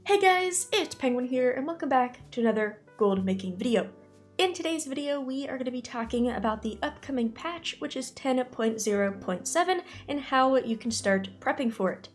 Hey guys, it's Penguin here and welcome back to another gold making video. In today's video, we are going to be talking about the upcoming patch, which is 10.0.7, and how you can start prepping for it.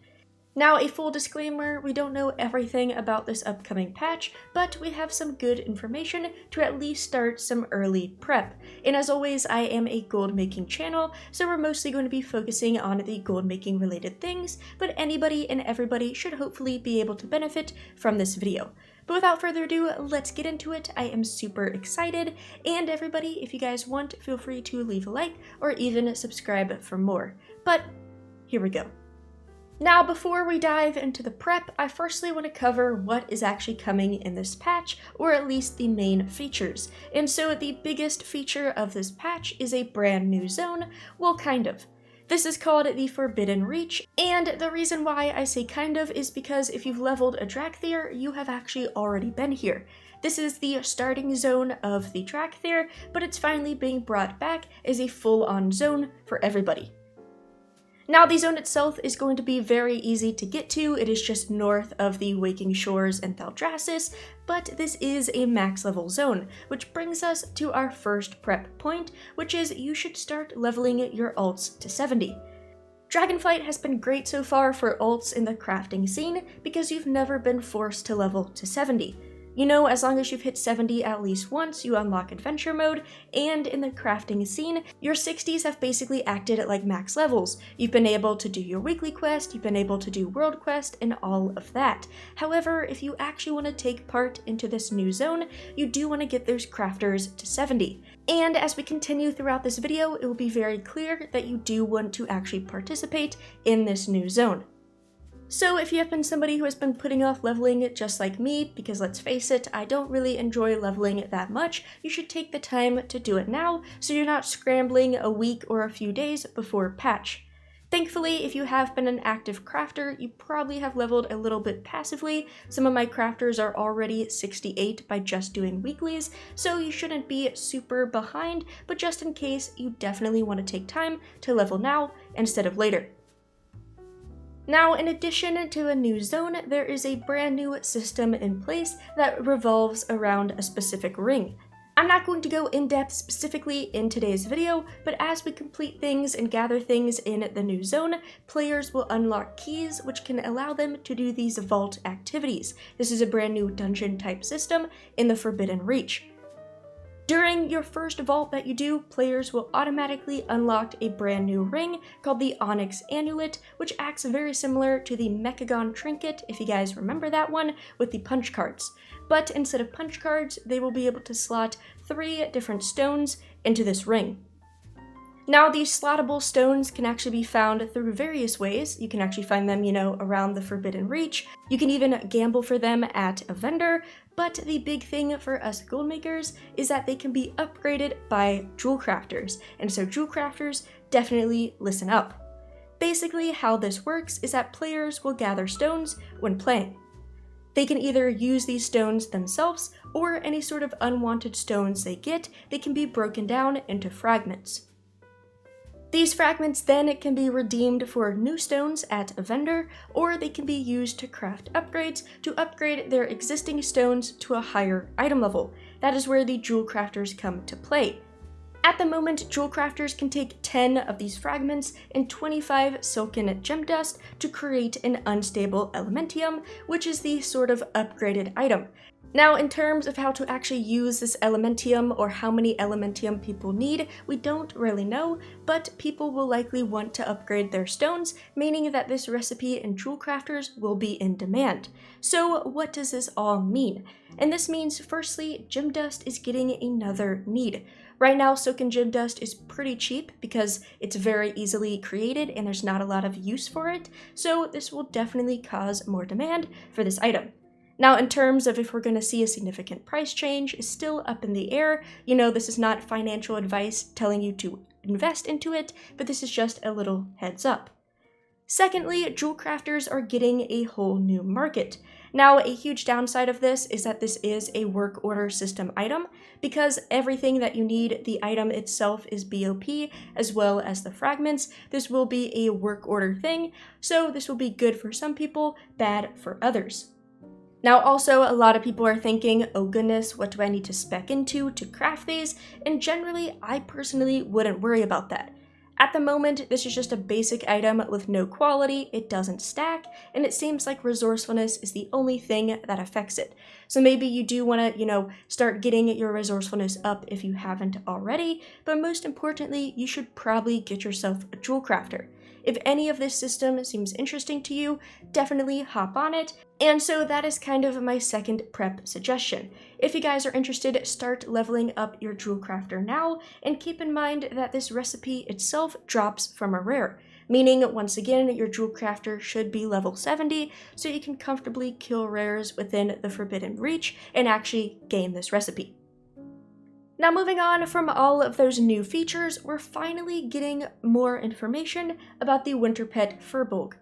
Now, a full disclaimer, we don't know everything about this upcoming patch, but we have some good information to at least start some early prep. And as always, I am a gold making channel, so we're mostly going to be focusing on the gold making related things, but anybody and everybody should hopefully be able to benefit from this video. But without further ado, let's get into it. I am super excited, and everybody, if you guys want, feel free to leave a like or even subscribe for more. But here we go. Now, before we dive into the prep, I firstly want to cover what is actually coming in this patch, or at least the main features. And so the biggest feature of this patch is a brand new zone, well, kind of. This is called the Forbidden Reach, and the reason why I say kind of is because if you've leveled a Dracthyr, you have actually already been here. This is the starting zone of the Dracthyr, but it's finally being brought back as a full-on zone for everybody. Now, the zone itself is going to be very easy to get to. It is just north of the Waking Shores and Thaldraszus, but this is a max level zone, which brings us to our first prep point, which is you should start leveling your alts to 70. Dragonflight has been great so far for alts in the crafting scene because you've never been forced to level to 70. You know, as long as you've hit 70 at least once, you unlock adventure mode, and in the crafting scene, your 60s have basically acted like max levels. You've been able to do your weekly quest, you've been able to do world quest, and all of that. However, if you actually want to take part into this new zone, you do want to get those crafters to 70. And as we continue throughout this video, it will be very clear that you do want to actually participate in this new zone. So if you have been somebody who has been putting off leveling just like me, because let's face it, I don't really enjoy leveling that much, you should take the time to do it now so you're not scrambling a week or a few days before patch. Thankfully, if you have been an active crafter, you probably have leveled a little bit passively. Some of my crafters are already 68 by just doing weeklies, so you shouldn't be super behind, but just in case, you definitely want to take time to level now instead of later. Now, in addition to a new zone, there is a brand new system in place that revolves around a specific ring. I'm not going to go in depth specifically in today's video, but as we complete things and gather things in the new zone, players will unlock keys which can allow them to do these vault activities. This is a brand new dungeon type system in the Forbidden Reach. During your first vault that you do, players will automatically unlock a brand new ring called the Onyx Amulet, which acts very similar to the Mechagon Trinket, if you guys remember that one, with the punch cards. But instead of punch cards, they will be able to slot 3 different stones into this ring. Now, these slottable stones can actually be found through various ways. You can actually find them, around the Forbidden Reach. You can even gamble for them at a vendor, but the big thing for us gold makers is that they can be upgraded by jewel crafters, and so jewel crafters definitely listen up. Basically, how this works is that players will gather stones when playing. They can either use these stones themselves, or any sort of unwanted stones they get, they can be broken down into fragments. These fragments then can be redeemed for new stones at a vendor, or they can be used to craft upgrades to upgrade their existing stones to a higher item level. That is where the jewel crafters come to play. At the moment, jewel crafters can take 10 of these fragments and 25 silken gem dust to create an unstable elementium, which is the sort of upgraded item. Now, in terms of how to actually use this elementium or how many elementium people need, we don't really know, but people will likely want to upgrade their stones, meaning that this recipe in jewel crafters will be in demand. So what does this all mean? And this means, firstly, gem dust is getting another need. Right now, silken gem dust is pretty cheap because it's very easily created and there's not a lot of use for it, so this will definitely cause more demand for this item. Now, in terms of if we're going to see a significant price change, is still up in the air. This is not financial advice telling you to invest into it, but this is just a little heads up. Secondly, jewel crafters are getting a whole new market. Now, a huge downside of this is that this is a work order system item. Because everything that you need, the item itself is BOP, as well as the fragments. This will be a work order thing, so this will be good for some people, bad for others. Now also, a lot of people are thinking, oh goodness, what do I need to spec into to craft these? And generally, I personally wouldn't worry about that. At the moment, this is just a basic item with no quality, it doesn't stack, and it seems like resourcefulness is the only thing that affects it. So maybe you do want to, start getting your resourcefulness up if you haven't already, but most importantly, you should probably get yourself a jewel crafter. If any of this system seems interesting to you, definitely hop on it. And so that is kind of my second prep suggestion. If you guys are interested, start leveling up your jewel crafter now, and keep in mind that this recipe itself drops from a rare. Meaning, once again, your jewel crafter should be level 70, so you can comfortably kill rares within the Forbidden Reach and actually gain this recipe. Now moving on from all of those new features, we're finally getting more information about the Winter Pet Firbolg.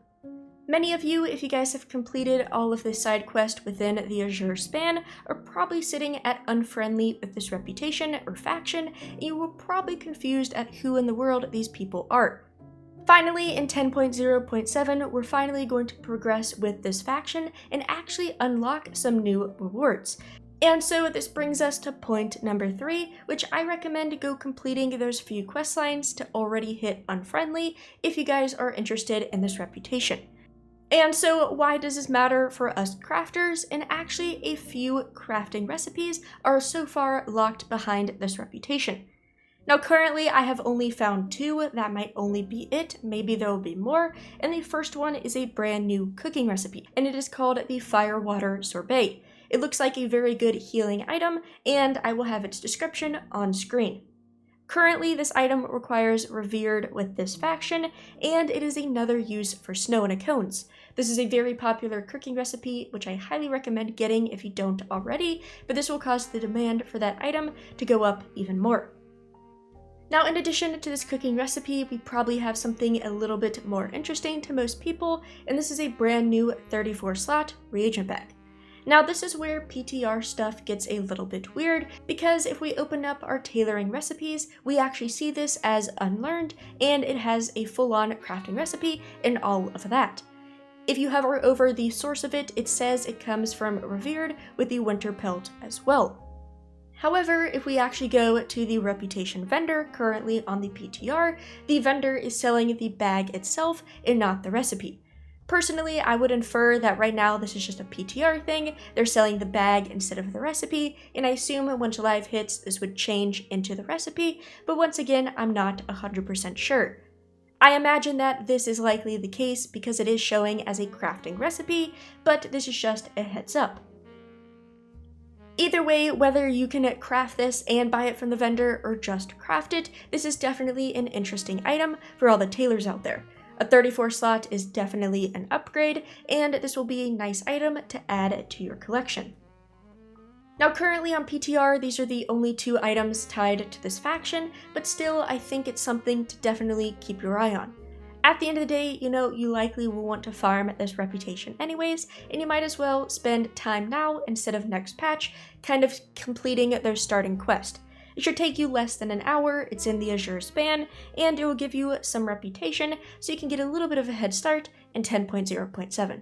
Many of you, if you guys have completed all of this side quest within the Azure span, are probably sitting at unfriendly with this reputation or faction, and you were probably confused at who in the world these people are. Finally, in 10.0.7, we're finally going to progress with this faction and actually unlock some new rewards. And so this brings us to point number 3, which I recommend go completing those few quest lines to already hit unfriendly if you guys are interested in this reputation. And so why does this matter for us crafters? And actually a few crafting recipes are so far locked behind this reputation. Now currently I have only found 2, that might only be it, maybe there will be more, and the first one is a brand new cooking recipe, and it is called the Firewater Sorbet. It looks like a very good healing item, and I will have its description on screen. Currently, this item requires Revered with this faction, and it is another use for snow in a cones. This is a very popular cooking recipe, which I highly recommend getting if you don't already, but this will cause the demand for that item to go up even more. Now, in addition to this cooking recipe, we probably have something a little bit more interesting to most people, and this is a brand new 34-slot reagent bag. Now this is where PTR stuff gets a little bit weird, because if we open up our tailoring recipes, we actually see this as unlearned, and it has a full-on crafting recipe and all of that. If you hover over the source of it, it says it comes from Revered with the Winter Pelt as well. However, if we actually go to the reputation vendor currently on the PTR, the vendor is selling the bag itself and not the recipe. Personally, I would infer that right now this is just a PTR thing, they're selling the bag instead of the recipe, and I assume when July hits this would change into the recipe, but once again, I'm not 100% sure. I imagine that this is likely the case because it is showing as a crafting recipe, but this is just a heads up. Either way, whether you can craft this and buy it from the vendor or just craft it, this is definitely an interesting item for all the tailors out there. A 34 slot is definitely an upgrade, and this will be a nice item to add to your collection. Now currently on PTR, these are the only 2 items tied to this faction, but still I think it's something to definitely keep your eye on. At the end of the day, you likely will want to farm this reputation anyways, and you might as well spend time now instead of next patch, kind of completing their starting quest. It should take you less than an hour, it's in the Azure span, and it will give you some reputation so you can get a little bit of a head start in 10.0.7.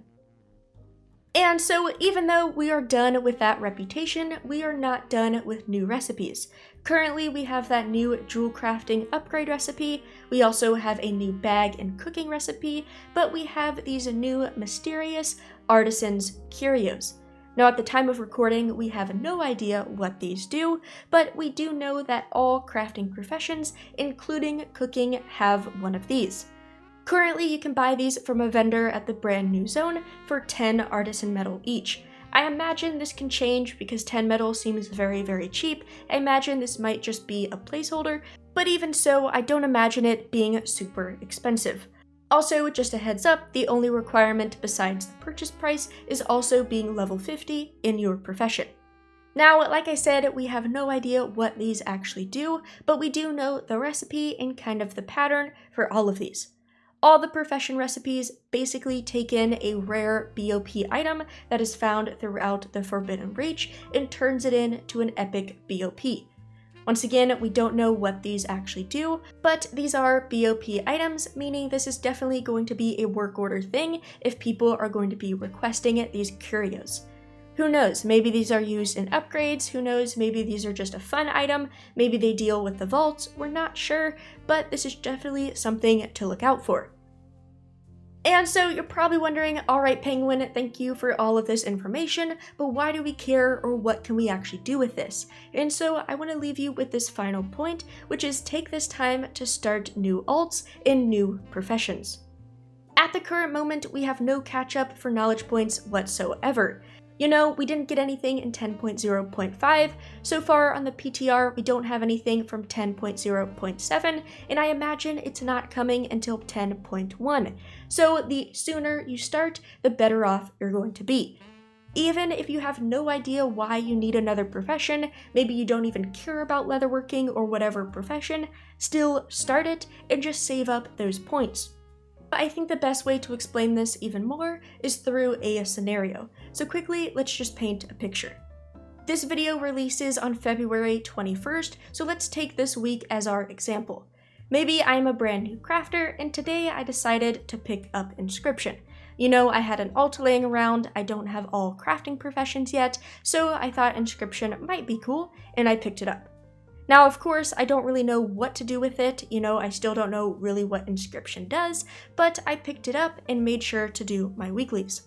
And so even though we are done with that reputation, we are not done with new recipes. Currently we have that new jewel crafting upgrade recipe, we also have a new bag and cooking recipe, but we have these new mysterious artisans curios. Now at the time of recording, we have no idea what these do, but we do know that all crafting professions, including cooking, have one of these. Currently, you can buy these from a vendor at the brand new zone for 10 artisan metal each. I imagine this can change because 10 metal seems very, very cheap. I imagine this might just be a placeholder, but even so, I don't imagine it being super expensive. Also, just a heads up, the only requirement besides the purchase price is also being level 50 in your profession. Now, like I said, we have no idea what these actually do, but we do know the recipe and kind of the pattern for all of these. All the profession recipes basically take in a rare BOP item that is found throughout the Forbidden Reach and turns it into an epic BOP. Once again, we don't know what these actually do, but these are BOP items, meaning this is definitely going to be a work order thing if people are going to be requesting these curios. Who knows, maybe these are used in upgrades, who knows, maybe these are just a fun item, maybe they deal with the vaults, we're not sure, but this is definitely something to look out for. And so you're probably wondering, alright Penguin, thank you for all of this information, but why do we care, or what can we actually do with this? And so I want to leave you with this final point, which is take this time to start new alts in new professions. At the current moment, we have no catch up for knowledge points whatsoever. You know, we didn't get anything in 10.0.5, so far on the PTR we don't have anything from 10.0.7, and I imagine it's not coming until 10.1, so the sooner you start, the better off you're going to be. Even if you have no idea why you need another profession, maybe you don't even care about leatherworking or whatever profession, still start it and just save up those points. I think the best way to explain this even more is through a scenario. So quickly, let's just paint a picture. This video releases on February 21st, so let's take this week as our example. Maybe I'm a brand new crafter, and today I decided to pick up Inscription. You know, I had an alt laying around, I don't have all crafting professions yet, so I thought Inscription might be cool, and I picked it up. Now, of course, I don't really know what to do with it, you know, I still don't know really what Inscription does, but I picked it up and made sure to do my weeklies.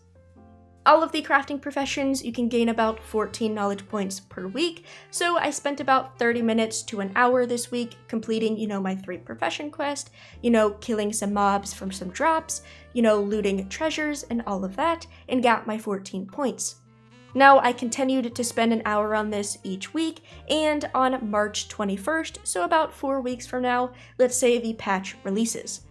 All of the crafting professions, you can gain about 14 knowledge points per week, so I spent about 30 minutes to an hour this week completing, you know, my 3 profession quest, you know, killing some mobs from some drops, you know, looting treasures and all of that, and got my 14 points. Now, I continued to spend an hour on this each week, and on March 21st, so about 4 weeks from now, let's say the patch releases.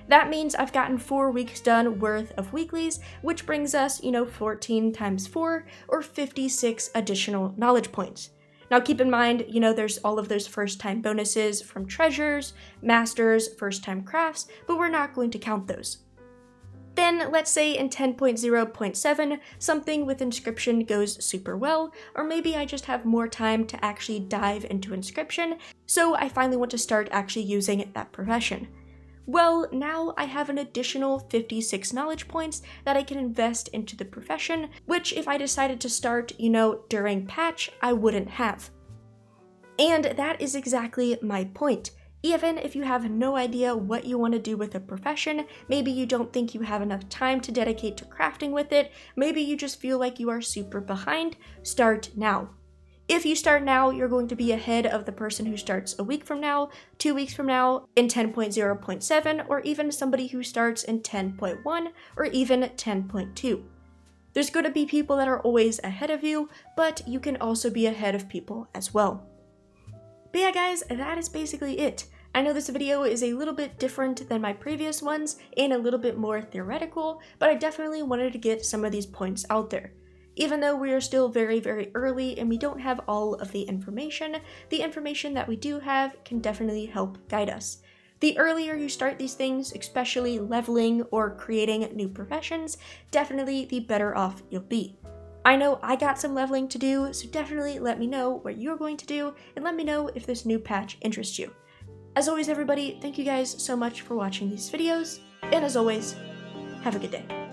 That means I've gotten 4 weeks done worth of weeklies, which brings us, you know, 14 times 4, or 56 additional knowledge points. Now keep in mind, you know, there's all of those first time bonuses from treasures, masters, first time crafts, but we're not going to count those. Then, let's say in 10.0.7, something with Inscription goes super well, or maybe I just have more time to actually dive into Inscription, so I finally want to start actually using that profession. Well, now I have an additional 56 knowledge points that I can invest into the profession, which if I decided to start, you know, during patch, I wouldn't have. And that is exactly my point. Even if you have no idea what you want to do with a profession, maybe you don't think you have enough time to dedicate to crafting with it, maybe you just feel like you are super behind, start now. If you start now, you're going to be ahead of the person who starts a week from now, 2 weeks from now, in 10.0.7, or even somebody who starts in 10.1, or even 10.2. There's going to be people that are always ahead of you, but you can also be ahead of people as well. But yeah guys, that is basically it. I know this video is a little bit different than my previous ones and a little bit more theoretical, but I definitely wanted to get some of these points out there. Even though we are still very, very early and we don't have all of the information that we do have can definitely help guide us. The earlier you start these things, especially leveling or creating new professions, definitely the better off you'll be. I know I got some leveling to do, so definitely let me know what you're going to do, and let me know if this new patch interests you. As always everybody, thank you guys so much for watching these videos, and as always, have a good day.